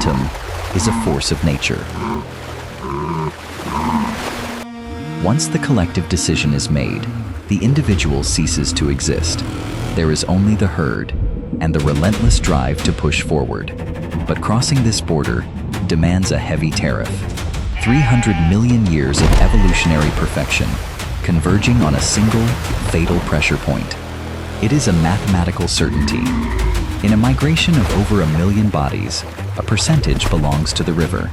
momentum is a force of nature. Once the collective decision is made, the individual ceases to exist. There is only the herd and the relentless drive to push forward. But crossing this border demands a heavy tariff. 300 million years of evolutionary perfection, converging on a single, fatal pressure point. It is a mathematical certainty. In a migration of over 1 million bodies, a percentage belongs to the river.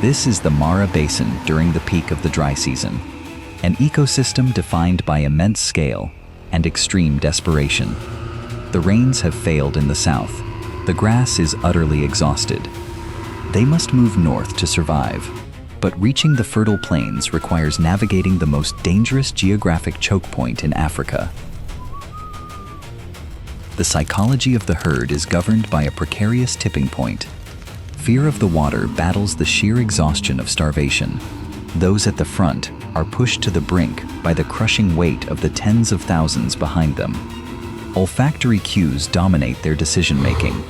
This is the Mara Basin during the peak of the dry season, an ecosystem defined by immense scale and extreme desperation. The rains have failed in the south. The grass is utterly exhausted. They must move north to survive, but reaching the fertile plains requires navigating the most dangerous geographic choke point in Africa. The psychology of the herd is governed by a precarious tipping point. Fear of the water battles the sheer exhaustion of starvation. Those at the front are pushed to the brink by the crushing weight of the tens of thousands behind them. Olfactory cues dominate their decision-making.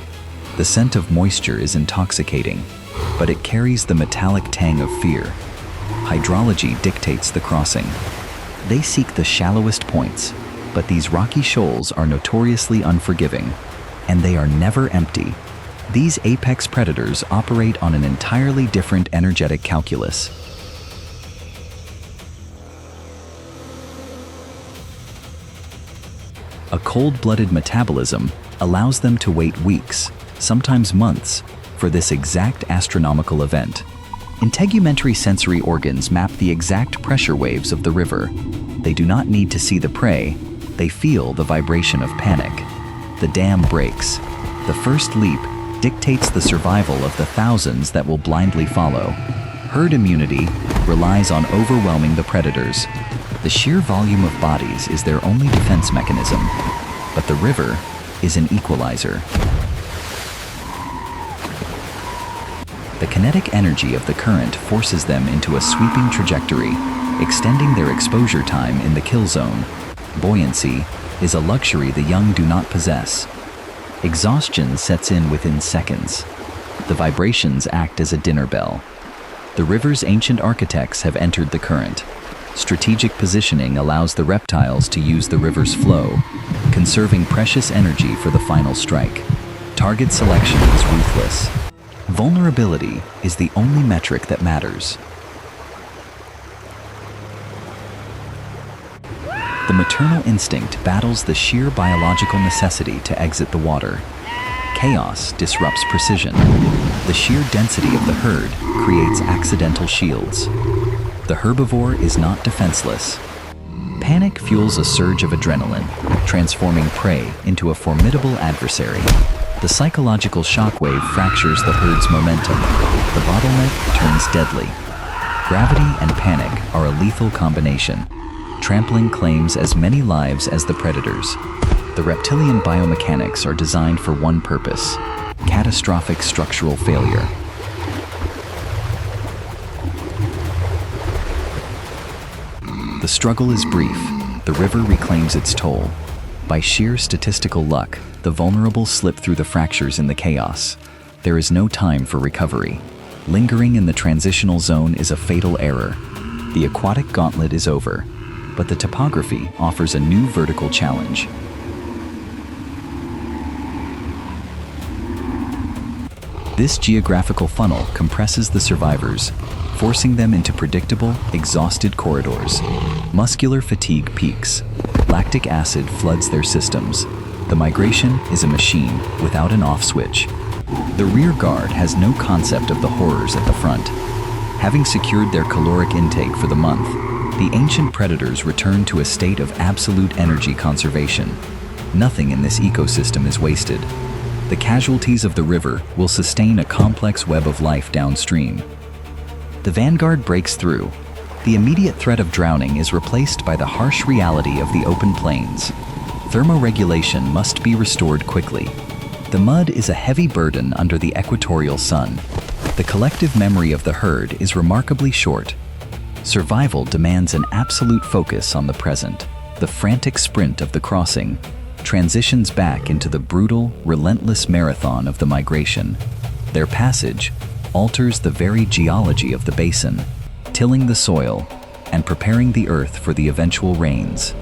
The scent of moisture is intoxicating, but it carries the metallic tang of fear. Hydrology dictates the crossing. They seek the shallowest points, but these rocky shoals are notoriously unforgiving, and they are never empty. These apex predators operate on an entirely different energetic calculus. A cold-blooded metabolism allows them to wait weeks, sometimes months, for this exact astronomical event. Integumentary sensory organs map the exact pressure waves of the river. They do not need to see the prey, they feel the vibration of panic. The dam breaks. The first leap dictates the survival of the thousands that will blindly follow. Herd immunity relies on overwhelming the predators. The sheer volume of bodies is their only defense mechanism, but the river is an equalizer. The kinetic energy of the current forces them into a sweeping trajectory, extending their exposure time in the kill zone. Buoyancy is a luxury the young do not possess. Exhaustion sets in within seconds. The vibrations act as a dinner bell. The river's ancient architects have entered the current. Strategic positioning allows the reptiles to use the river's flow, conserving precious energy for the final strike. Target selection is ruthless. Vulnerability is the only metric that matters. The maternal instinct battles the sheer biological necessity to exit the water. Chaos disrupts precision. The sheer density of the herd creates accidental shields. The herbivore is not defenseless. Panic fuels a surge of adrenaline, transforming prey into a formidable adversary. The psychological shockwave fractures the herd's momentum. The bottleneck turns deadly. Gravity and panic are a lethal combination. Trampling claims as many lives as the predators. The reptilian biomechanics are designed for one purpose: catastrophic structural failure. The struggle is brief. The river reclaims its toll. By sheer statistical luck, the vulnerable slip through the fractures in the chaos. There is no time for recovery. Lingering in the transitional zone is a fatal error. The aquatic gauntlet is over, but the topography offers a new vertical challenge. This geographical funnel compresses the survivors, forcing them into predictable, exhausted corridors. Muscular fatigue peaks. Lactic acid floods their systems. The migration is a machine without an off switch. The rear guard has no concept of the horrors at the front. Having secured their caloric intake for the month, the ancient predators return to a state of absolute energy conservation. Nothing in this ecosystem is wasted. The casualties of the river will sustain a complex web of life downstream. The vanguard breaks through. The immediate threat of drowning is replaced by the harsh reality of the open plains. Thermoregulation must be restored quickly. The mud is a heavy burden under the equatorial sun. The collective memory of the herd is remarkably short. Survival demands an absolute focus on the present. The frantic sprint of the crossing transitions back into the brutal, relentless marathon of the migration. Their passage alters the very geology of the basin, tilling the soil and preparing the earth for the eventual rains.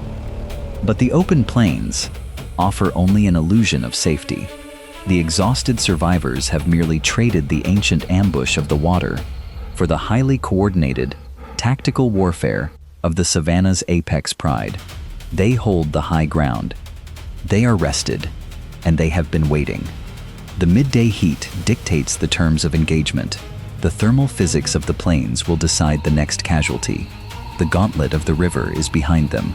But the open plains offer only an illusion of safety. The exhausted survivors have merely traded the ancient ambush of the water for the highly coordinated, tactical warfare of the savanna's apex pride. They hold the high ground. They are rested, and they have been waiting. The midday heat dictates the terms of engagement. The thermal physics of the plains will decide the next casualty. The gauntlet of the river is behind them.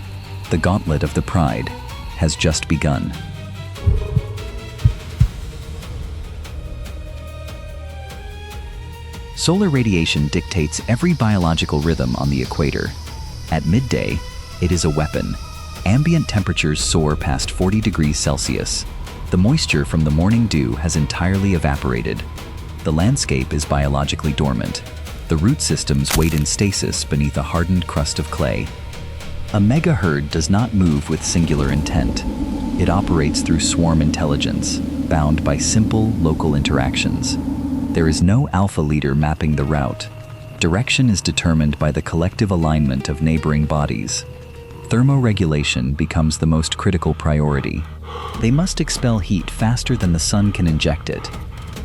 The gauntlet of the pride has just begun. Solar radiation dictates every biological rhythm on the equator. At midday, it is a weapon. Ambient temperatures soar past 40 degrees Celsius. The moisture from the morning dew has entirely evaporated. The landscape is biologically dormant. The root systems wait in stasis beneath a hardened crust of clay. A mega herd does not move with singular intent. It operates through swarm intelligence, bound by simple local interactions. There is no alpha leader mapping the route. Direction is determined by the collective alignment of neighboring bodies. Thermoregulation becomes the most critical priority. They must expel heat faster than the sun can inject it.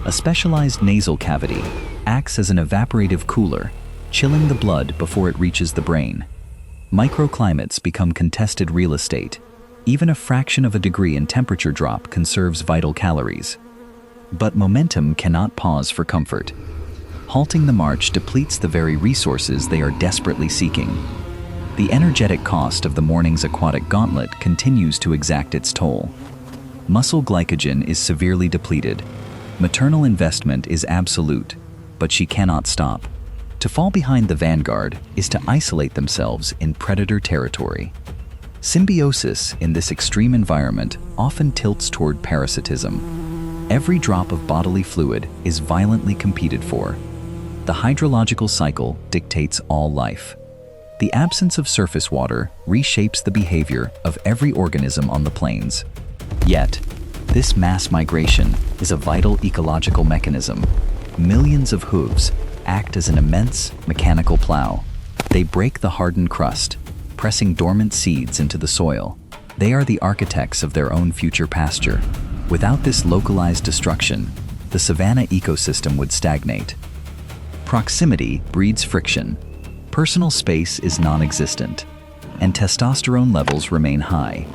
A specialized nasal cavity acts as an evaporative cooler, chilling the blood before it reaches the brain. Microclimates become contested real estate. Even a fraction of a degree in temperature drop conserves vital calories. But momentum cannot pause for comfort. Halting the march depletes the very resources they are desperately seeking. The energetic cost of the morning's aquatic gauntlet continues to exact its toll. Muscle glycogen is severely depleted. Maternal investment is absolute, but she cannot stop. To fall behind the vanguard is to isolate themselves in predator territory. Symbiosis in this extreme environment often tilts toward parasitism. Every drop of bodily fluid is violently competed for. The hydrological cycle dictates all life. The absence of surface water reshapes the behavior of every organism on the plains. Yet, this mass migration is a vital ecological mechanism. Millions of hooves act as an immense mechanical plow. They break the hardened crust, pressing dormant seeds into the soil. They are the architects of their own future pasture. Without this localized destruction, the savanna ecosystem would stagnate. Proximity breeds friction. Personal space is non-existent, and testosterone levels remain high.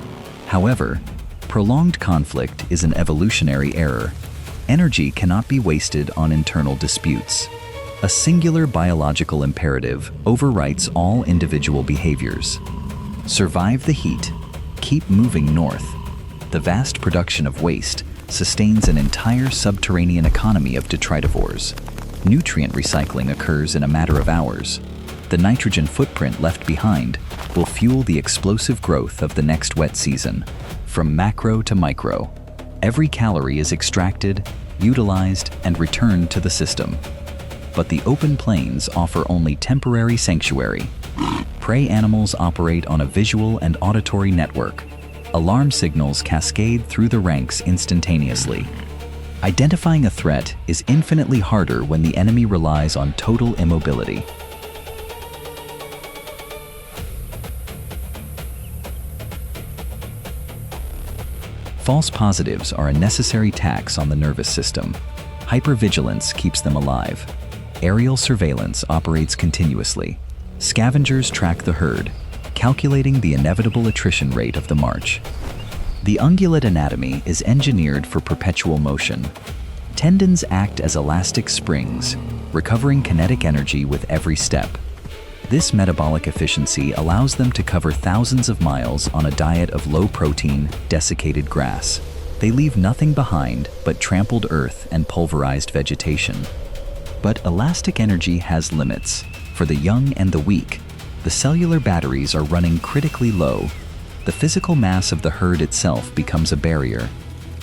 However, prolonged conflict is an evolutionary error. Energy cannot be wasted on internal disputes. A singular biological imperative overwrites all individual behaviors. Survive the heat, keep moving north. The vast production of waste sustains an entire subterranean economy of detritivores. Nutrient recycling occurs in a matter of hours. The nitrogen footprint left behind will fuel the explosive growth of the next wet season. From macro to micro, every calorie is extracted, utilized, and returned to the system. But the open plains offer only temporary sanctuary. Prey animals operate on a visual and auditory network. Alarm signals cascade through the ranks instantaneously. Identifying a threat is infinitely harder when the enemy relies on total immobility. False positives are a necessary tax on the nervous system. Hypervigilance keeps them alive. Aerial surveillance operates continuously. Scavengers track the herd, calculating the inevitable attrition rate of the march. The ungulate anatomy is engineered for perpetual motion. Tendons act as elastic springs, recovering kinetic energy with every step. This metabolic efficiency allows them to cover thousands of miles on a diet of low-protein, desiccated grass. They leave nothing behind but trampled earth and pulverized vegetation. But elastic energy has limits. For the young and the weak, the cellular batteries are running critically low. The physical mass of the herd itself becomes a barrier.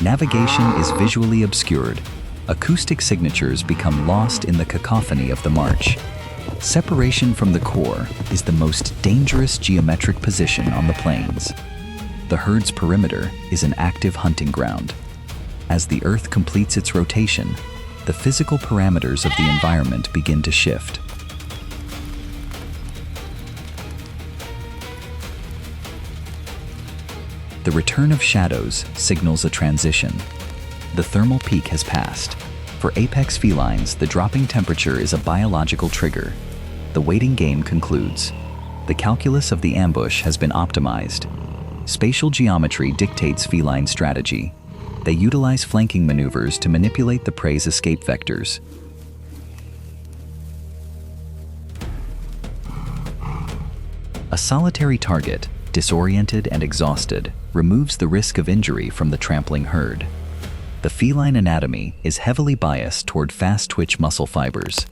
Navigation is visually obscured. Acoustic signatures become lost in the cacophony of the march. Separation from the core is the most dangerous geometric position on the plains. The herd's perimeter is an active hunting ground. As the Earth completes its rotation, the physical parameters of the environment begin to shift. The return of shadows signals a transition. The thermal peak has passed. For apex felines, the dropping temperature is a biological trigger. The waiting game concludes. The calculus of the ambush has been optimized. Spatial geometry dictates feline strategy. They utilize flanking maneuvers to manipulate the prey's escape vectors. A solitary target, disoriented and exhausted, removes the risk of injury from the trampling herd. The feline anatomy is heavily biased toward fast-twitch muscle fibers.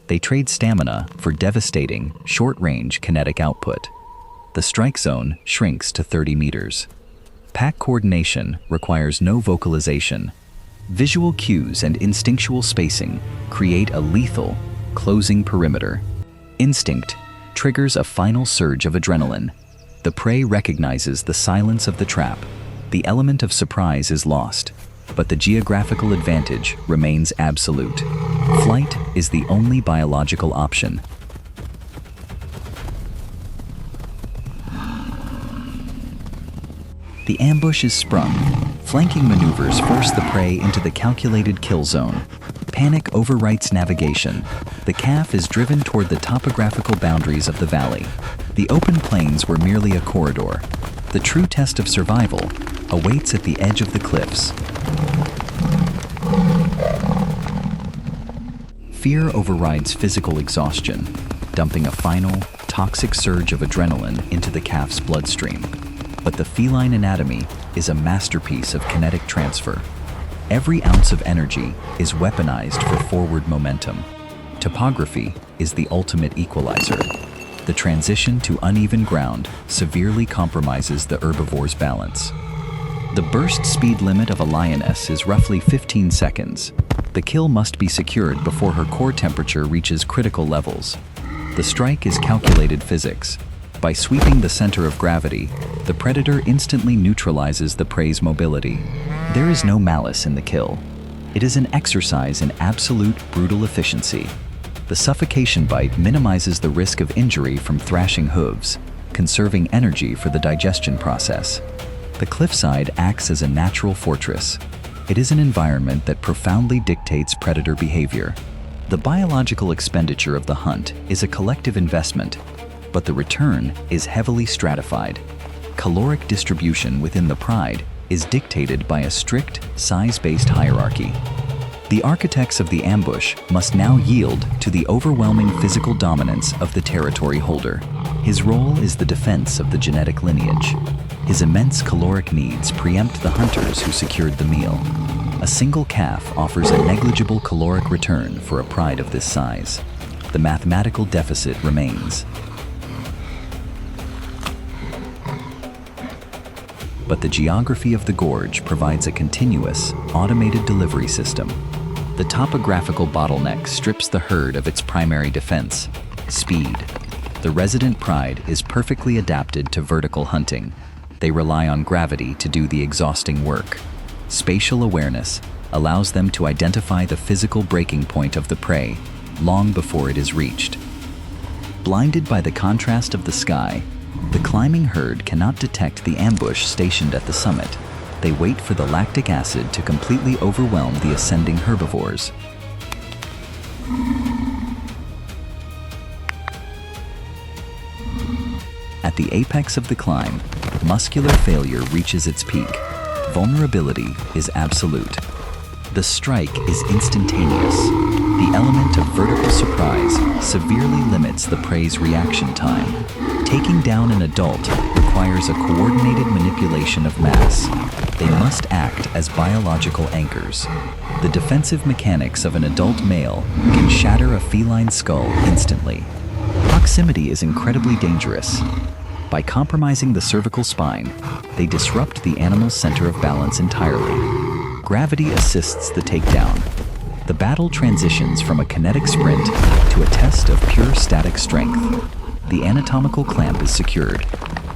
They trade stamina for devastating, short-range kinetic output. The strike zone shrinks to 30 meters. Pack coordination requires no vocalization. Visual cues and instinctual spacing create a lethal, closing perimeter. Instinct triggers a final surge of adrenaline. The prey recognizes the silence of the trap. The element of surprise is lost, but the geographical advantage remains absolute. Flight is the only biological option. The ambush is sprung. Flanking maneuvers force the prey into the calculated kill zone. Panic overwrites navigation. The calf is driven toward the topographical boundaries of the valley. The open plains were merely a corridor. The true test of survival awaits at the edge of the cliffs. Fear overrides physical exhaustion, dumping a final, toxic surge of adrenaline into the calf's bloodstream. But the feline anatomy is a masterpiece of kinetic transfer. Every ounce of energy is weaponized for forward momentum. Topography is the ultimate equalizer. The transition to uneven ground severely compromises the herbivore's balance. The burst speed limit of a lioness is roughly 15 seconds. The kill must be secured before her core temperature reaches critical levels. The strike is calculated physics. By sweeping the center of gravity, the predator instantly neutralizes the prey's mobility. There is no malice in the kill. It is an exercise in absolute brutal efficiency. The suffocation bite minimizes the risk of injury from thrashing hooves, conserving energy for the digestion process. The cliffside acts as a natural fortress. It is an environment that profoundly dictates predator behavior. The biological expenditure of the hunt is a collective investment, but the return is heavily stratified. Caloric distribution within the pride is dictated by a strict, size-based hierarchy. The architects of the ambush must now yield to the overwhelming physical dominance of the territory holder. His role is the defense of the genetic lineage. His immense caloric needs preempt the hunters who secured the meal. A single calf offers a negligible caloric return for a pride of this size. The mathematical deficit remains. But the geography of the gorge provides a continuous, automated delivery system. The topographical bottleneck strips the herd of its primary defense, speed. The resident pride is perfectly adapted to vertical hunting. They rely on gravity to do the exhausting work. Spatial awareness allows them to identify the physical breaking point of the prey long before it is reached. Blinded by the contrast of the sky, the climbing herd cannot detect the ambush stationed at the summit. They wait for the lactic acid to completely overwhelm the ascending herbivores. At the apex of the climb, muscular failure reaches its peak. Vulnerability is absolute. The strike is instantaneous. The element of vertical surprise severely limits the prey's reaction time. Taking down an adult requires a coordinated manipulation of mass. They must act as biological anchors. The defensive mechanics of an adult male can shatter a feline skull instantly. Proximity is incredibly dangerous. By compromising the cervical spine, they disrupt the animal's center of balance entirely. Gravity assists the takedown. The battle transitions from a kinetic sprint to a test of pure static strength. The anatomical clamp is secured.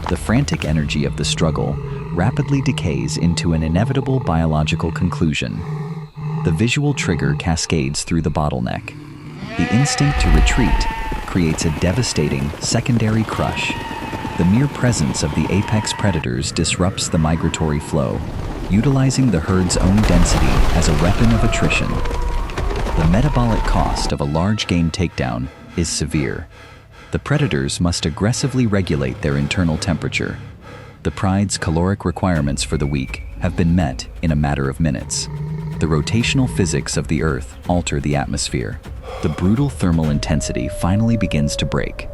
The frantic energy of the struggle rapidly decays into an inevitable biological conclusion. The visual trigger cascades through the bottleneck. The instinct to retreat creates a devastating secondary crush. The mere presence of the apex predators disrupts the migratory flow, utilizing the herd's own density as a weapon of attrition. The metabolic cost of a large game takedown is severe. The predators must aggressively regulate their internal temperature. The pride's caloric requirements for the week have been met in a matter of minutes. The rotational physics of the Earth alter the atmosphere. The brutal thermal intensity finally begins to break.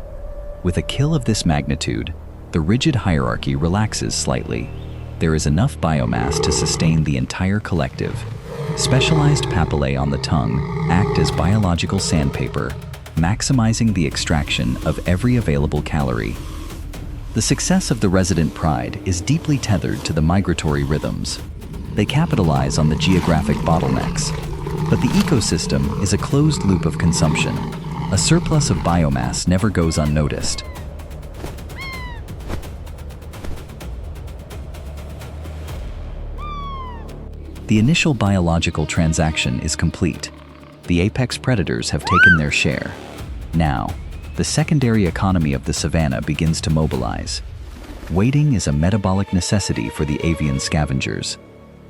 With a kill of this magnitude, the rigid hierarchy relaxes slightly. There is enough biomass to sustain the entire collective. Specialized papillae on the tongue act as biological sandpaper, maximizing the extraction of every available calorie. The success of the resident pride is deeply tethered to the migratory rhythms. They capitalize on the geographic bottlenecks. But the ecosystem is a closed loop of consumption. A surplus of biomass never goes unnoticed. The initial biological transaction is complete. The apex predators have taken their share. Now, the secondary economy of the savanna begins to mobilize. Waiting is a metabolic necessity for the avian scavengers.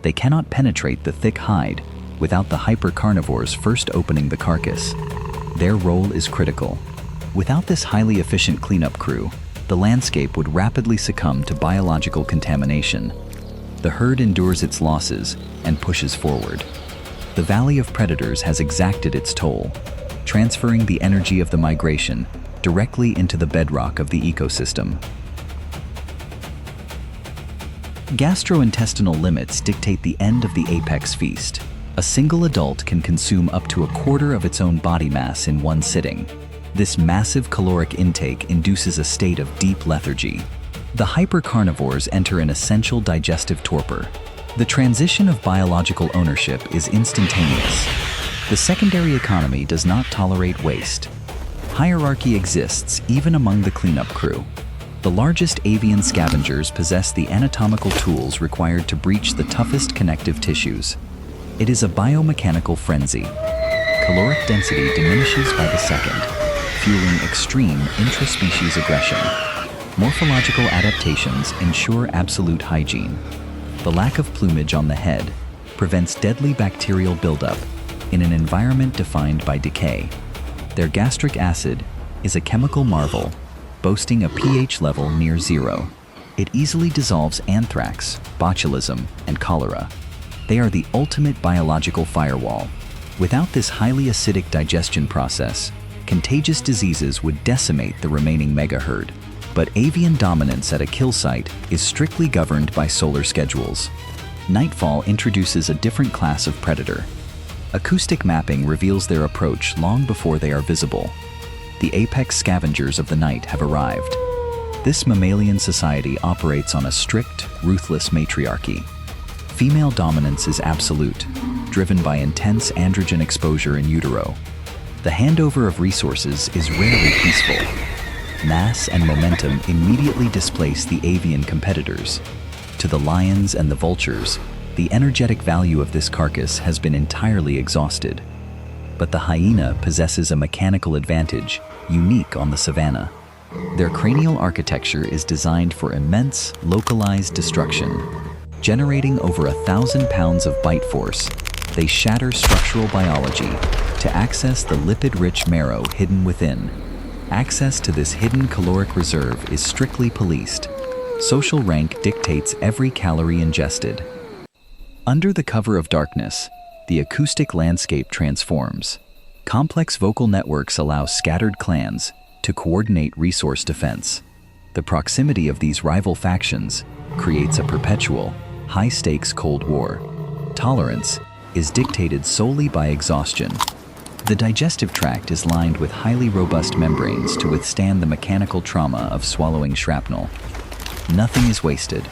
They cannot penetrate the thick hide without the hyper-carnivores first opening the carcass. Their role is critical. Without this highly efficient cleanup crew, the landscape would rapidly succumb to biological contamination. The herd endures its losses and pushes forward. The Valley of Predators has exacted its toll, transferring the energy of the migration directly into the bedrock of the ecosystem. Gastrointestinal limits dictate the end of the apex feast. A single adult can consume up to a quarter of its own body mass in one sitting. This massive caloric intake induces a state of deep lethargy. The hypercarnivores enter an essential digestive torpor. The transition of biological ownership is instantaneous. The secondary economy does not tolerate waste. Hierarchy exists even among the cleanup crew. The largest avian scavengers possess the anatomical tools required to breach the toughest connective tissues. It is a biomechanical frenzy. Caloric density diminishes by the second, fueling extreme intraspecies aggression. Morphological adaptations ensure absolute hygiene. The lack of plumage on the head prevents deadly bacterial buildup in an environment defined by decay. Their gastric acid is a chemical marvel, boasting a pH level near zero. It easily dissolves anthrax, botulism, and cholera. They are the ultimate biological firewall. Without this highly acidic digestion process, contagious diseases would decimate the remaining megaherd. But avian dominance at a kill site is strictly governed by solar schedules. Nightfall introduces a different class of predator. Acoustic mapping reveals their approach long before they are visible. The apex scavengers of the night have arrived. This mammalian society operates on a strict, ruthless matriarchy. Female dominance is absolute, driven by intense androgen exposure in utero. The handover of resources is rarely peaceful. Mass and momentum immediately displace the avian competitors. To the lions and the vultures, the energetic value of this carcass has been entirely exhausted. But the hyena possesses a mechanical advantage, unique on the savanna. Their cranial architecture is designed for immense, localized destruction. Generating over 1,000 pounds of bite force, they shatter structural biology to access the lipid-rich marrow hidden within. Access to this hidden caloric reserve is strictly policed. Social rank dictates every calorie ingested. Under the cover of darkness, the acoustic landscape transforms. Complex vocal networks allow scattered clans to coordinate resource defense. The proximity of these rival factions creates a perpetual, high-stakes Cold War. Tolerance is dictated solely by exhaustion. The digestive tract is lined with highly robust membranes to withstand the mechanical trauma of swallowing shrapnel. Nothing is wasted.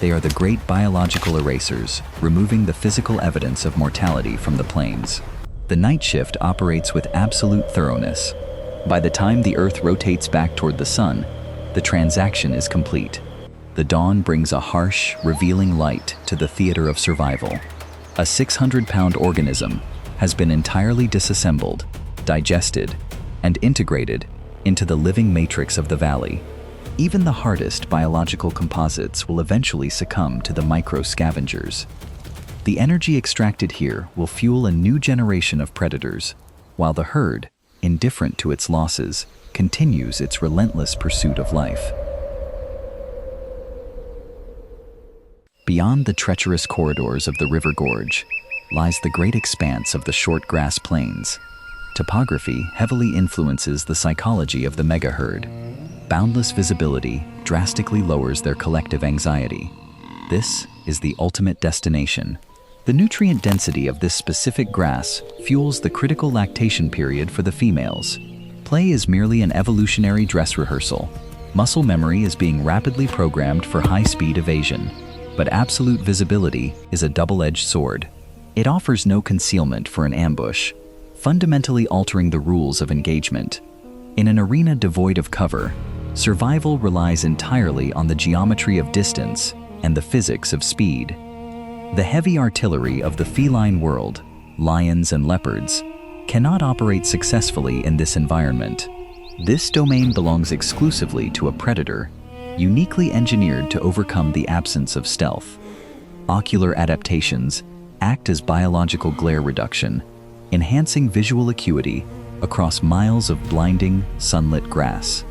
They are the great biological erasers, removing the physical evidence of mortality from the plains. The night shift operates with absolute thoroughness. By the time the Earth rotates back toward the sun, the transaction is complete. The dawn brings a harsh, revealing light to the theater of survival. A 600-pound organism has been entirely disassembled, digested, and integrated into the living matrix of the valley. Even the hardest biological composites will eventually succumb to the micro-scavengers. The energy extracted here will fuel a new generation of predators, while the herd, indifferent to its losses, continues its relentless pursuit of life. Beyond the treacherous corridors of the river gorge lies the great expanse of the short grass plains. Topography heavily influences the psychology of the mega-herd. Boundless visibility drastically lowers their collective anxiety. This is the ultimate destination. The nutrient density of this specific grass fuels the critical lactation period for the females. Play is merely an evolutionary dress rehearsal. Muscle memory is being rapidly programmed for high-speed evasion. But absolute visibility is a double-edged sword. It offers no concealment for an ambush, fundamentally altering the rules of engagement. In an arena devoid of cover, survival relies entirely on the geometry of distance and the physics of speed. The heavy artillery of the feline world, lions and leopards, cannot operate successfully in this environment. This domain belongs exclusively to a predator, uniquely engineered to overcome the absence of stealth. Ocular adaptations act as biological glare reduction, enhancing visual acuity across miles of blinding, sunlit grass.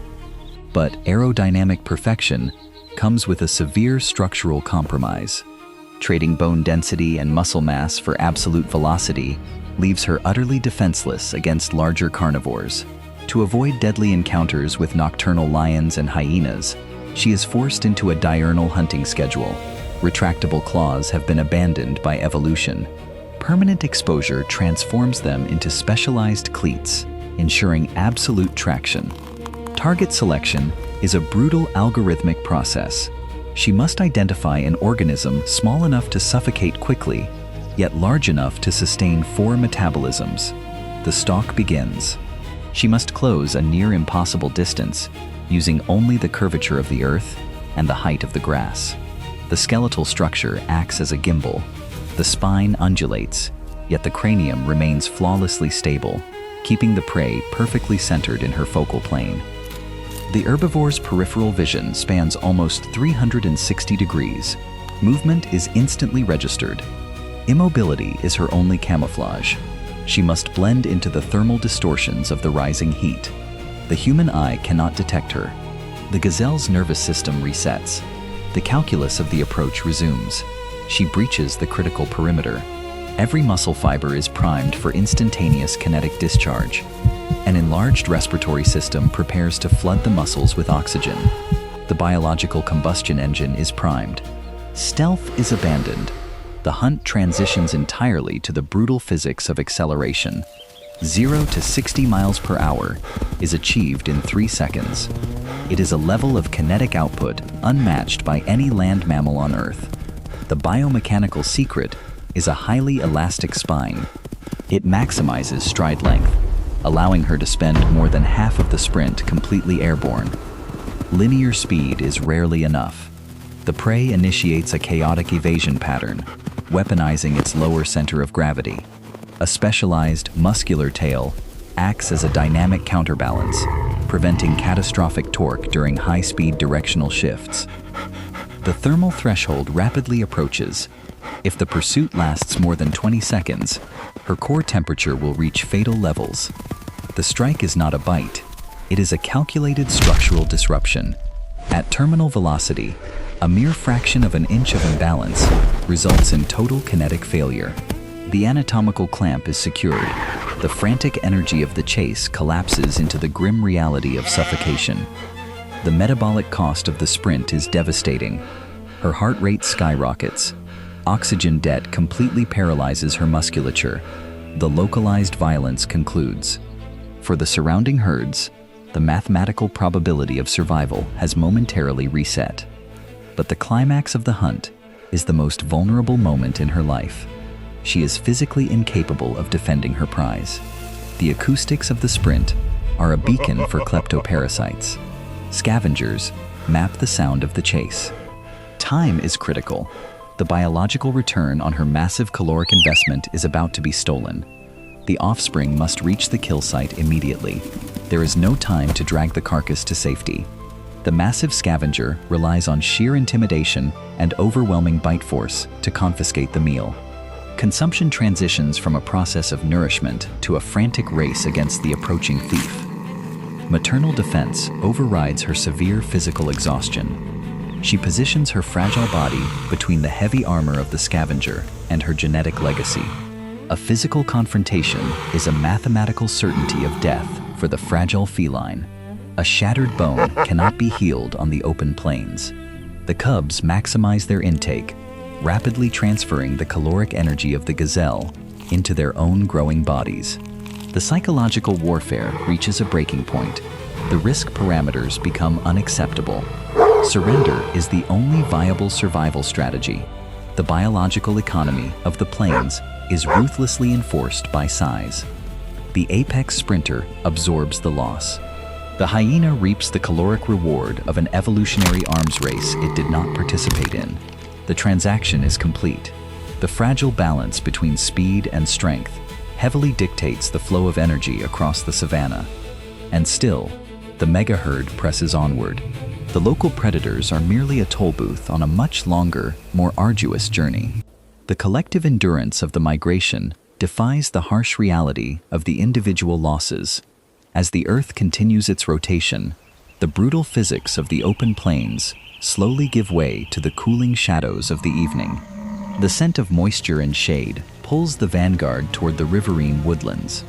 But aerodynamic perfection comes with a severe structural compromise. Trading bone density and muscle mass for absolute velocity leaves her utterly defenseless against larger carnivores. To avoid deadly encounters with nocturnal lions and hyenas, she is forced into a diurnal hunting schedule. Retractable claws have been abandoned by evolution. Permanent exposure transforms them into specialized cleats, ensuring absolute traction. Target selection is a brutal algorithmic process. She must identify an organism small enough to suffocate quickly, yet large enough to sustain 4 metabolisms. The stalk begins. She must close a near impossible distance, using only the curvature of the earth and the height of the grass. The skeletal structure acts as a gimbal. The spine undulates, yet the cranium remains flawlessly stable, keeping the prey perfectly centered in her focal plane. The herbivore's peripheral vision spans almost 360 degrees. Movement is instantly registered. Immobility is her only camouflage. She must blend into the thermal distortions of the rising heat. The human eye cannot detect her. The gazelle's nervous system resets. The calculus of the approach resumes. She breaches the critical perimeter. Every muscle fiber is primed for instantaneous kinetic discharge. An enlarged respiratory system prepares to flood the muscles with oxygen. The biological combustion engine is primed. Stealth is abandoned. The hunt transitions entirely to the brutal physics of acceleration. 0 to 60 miles per hour is achieved in 3 seconds. It is a level of kinetic output unmatched by any land mammal on Earth. The biomechanical secret is a highly elastic spine. It maximizes stride length, allowing her to spend more than half of the sprint completely airborne. Linear speed is rarely enough. The prey initiates a chaotic evasion pattern, weaponizing its lower center of gravity. A specialized, muscular tail acts as a dynamic counterbalance, preventing catastrophic torque during high-speed directional shifts. The thermal threshold rapidly approaches. If the pursuit lasts more than 20 seconds, her core temperature will reach fatal levels. The strike is not a bite. It is a calculated structural disruption. At terminal velocity, a mere fraction of an inch of imbalance results in total kinetic failure. The anatomical clamp is secured. The frantic energy of the chase collapses into the grim reality of suffocation. The metabolic cost of the sprint is devastating. Her heart rate skyrockets. Oxygen debt completely paralyzes her musculature. The localized violence concludes. For the surrounding herds, the mathematical probability of survival has momentarily reset. But the climax of the hunt is the most vulnerable moment in her life. She is physically incapable of defending her prize. The acoustics of the sprint are a beacon for kleptoparasites. Scavengers map the sound of the chase. time is critical. The biological return on her massive caloric investment is about to be stolen. The offspring must reach the kill site immediately. There is no time to drag the carcass to safety. The massive scavenger relies on sheer intimidation and overwhelming bite force to confiscate the meal. Consumption transitions from a process of nourishment to a frantic race against the approaching thief. Maternal defense overrides her severe physical exhaustion. She positions her fragile body between the heavy armor of the scavenger and her genetic legacy. A physical confrontation is a mathematical certainty of death for the fragile feline. A shattered bone cannot be healed on the open plains. The cubs maximize their intake, rapidly transferring the caloric energy of the gazelle into their own growing bodies. The psychological warfare reaches a breaking point. The risk parameters become unacceptable. Surrender is the only viable survival strategy. The biological economy of the plains is ruthlessly enforced by size. The apex sprinter absorbs the loss. The hyena reaps the caloric reward of an evolutionary arms race it did not participate in. The transaction is complete. The fragile balance between speed and strength heavily dictates the flow of energy across the savanna. And still, the mega-herd presses onward. The local predators are merely a toll booth on a much longer, more arduous journey. The collective endurance of the migration defies the harsh reality of the individual losses. As the Earth continues its rotation, the brutal physics of the open plains slowly give way to the cooling shadows of the evening. The scent of moisture and shade pulls the vanguard toward the riverine woodlands.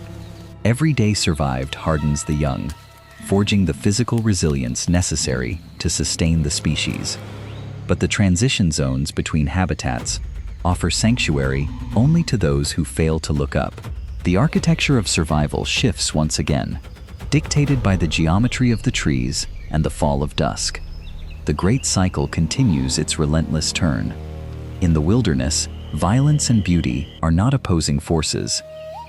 Every day survived hardens the young, forging the physical resilience necessary to sustain the species. But the transition zones between habitats offer sanctuary only to those who fail to look up. The architecture of survival shifts once again, dictated by the geometry of the trees and the fall of dusk. The great cycle continues its relentless turn. In the wilderness, violence and beauty are not opposing forces.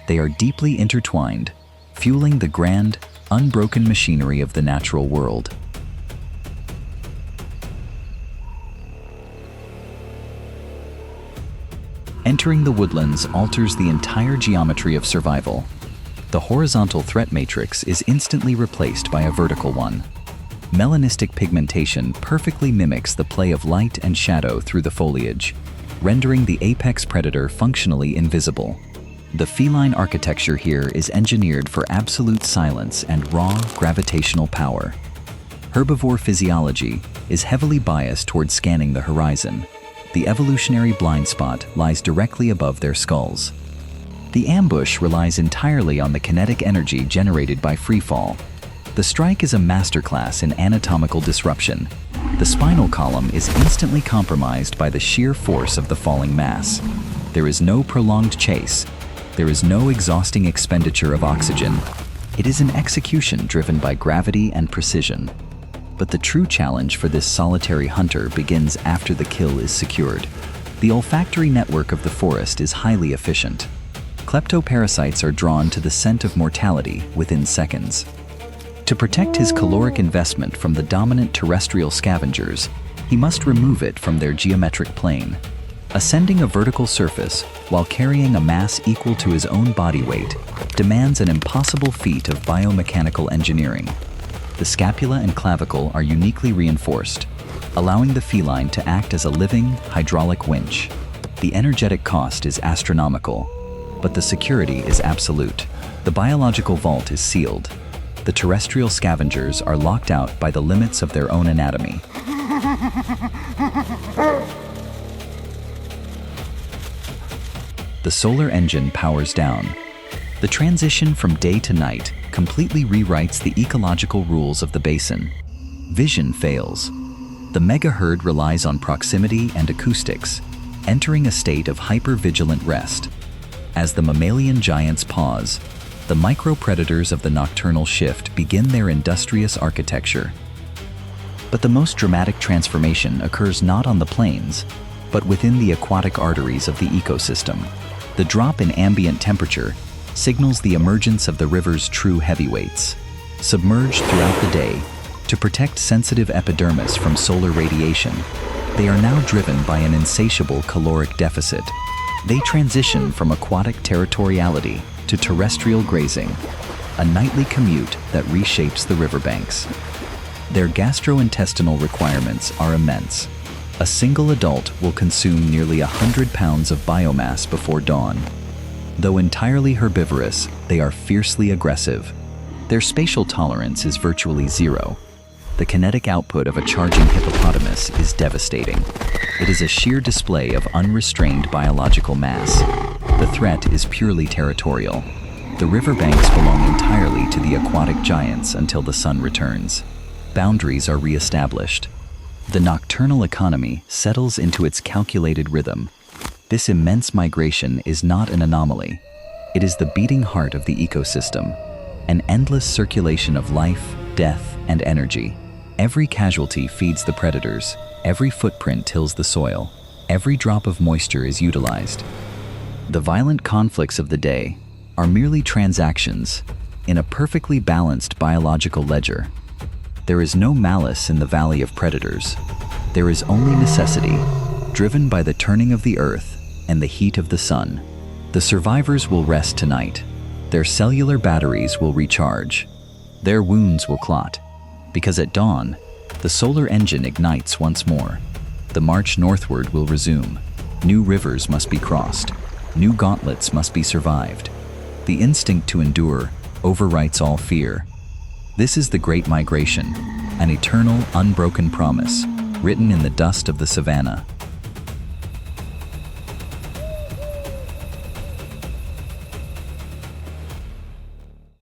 They are deeply intertwined, fueling the grand, unbroken machinery of the natural world. Entering the woodlands alters the entire geometry of survival. The horizontal threat matrix is instantly replaced by a vertical one. Melanistic pigmentation perfectly mimics the play of light and shadow through the foliage, rendering the apex predator functionally invisible. The feline architecture here is engineered for absolute silence and raw gravitational power. Herbivore physiology is heavily biased toward scanning the horizon. The evolutionary blind spot lies directly above their skulls. The ambush relies entirely on the kinetic energy generated by freefall. The strike is a masterclass in anatomical disruption. The spinal column is instantly compromised by the sheer force of the falling mass. There is no prolonged chase. There is no exhausting expenditure of oxygen. It is an execution driven by gravity and precision. But the true challenge for this solitary hunter begins after the kill is secured. The olfactory network of the forest is highly efficient. Kleptoparasites are drawn to the scent of mortality within seconds. To protect his caloric investment from the dominant terrestrial scavengers, he must remove it from their geometric plane. Ascending a vertical surface while carrying a mass equal to his own body weight demands an impossible feat of biomechanical engineering. The scapula and clavicle are uniquely reinforced, allowing the feline to act as a living hydraulic winch. The energetic cost is astronomical, but the security is absolute. The biological vault is sealed. The terrestrial scavengers are locked out by the limits of their own anatomy. The solar engine powers down. The transition from day to night completely rewrites the ecological rules of the basin. Vision fails. The mega-herd relies on proximity and acoustics, entering a state of hyper-vigilant rest. As the mammalian giants pause, the micro-predators of the nocturnal shift begin their industrious architecture. But the most dramatic transformation occurs not on the plains, but within the aquatic arteries of the ecosystem. The drop in ambient temperature signals the emergence of the river's true heavyweights. Submerged throughout the day to protect sensitive epidermis from solar radiation, They are now driven by an insatiable caloric deficit. They transition from aquatic territoriality to terrestrial grazing, a nightly commute that reshapes the riverbanks. Their gastrointestinal requirements are immense. A single adult will consume nearly 100 pounds of biomass before dawn. Though entirely herbivorous, they are fiercely aggressive. Their spatial tolerance is virtually zero. The kinetic output of a charging hippopotamus is devastating. It is a sheer display of unrestrained biological mass. The threat is purely territorial. The riverbanks belong entirely to the aquatic giants until the sun returns. Boundaries are re-established. The nocturnal economy settles into its calculated rhythm. This immense migration is not an anomaly. It is the beating heart of the ecosystem, an endless circulation of life, death, and energy. Every casualty feeds the predators, every footprint tills the soil, every drop of moisture is utilized. The violent conflicts of the day are merely transactions in a perfectly balanced biological ledger. There is no malice in the valley of predators. There is only necessity, driven by the turning of the earth and the heat of the sun. The survivors will rest tonight. Their cellular batteries will recharge. Their wounds will clot. Because at dawn, the solar engine ignites once more. The march northward will resume. New rivers must be crossed. New gauntlets must be survived. The instinct to endure overwrites all fear. This is the Great Migration, an eternal, unbroken promise, written in the dust of the savanna.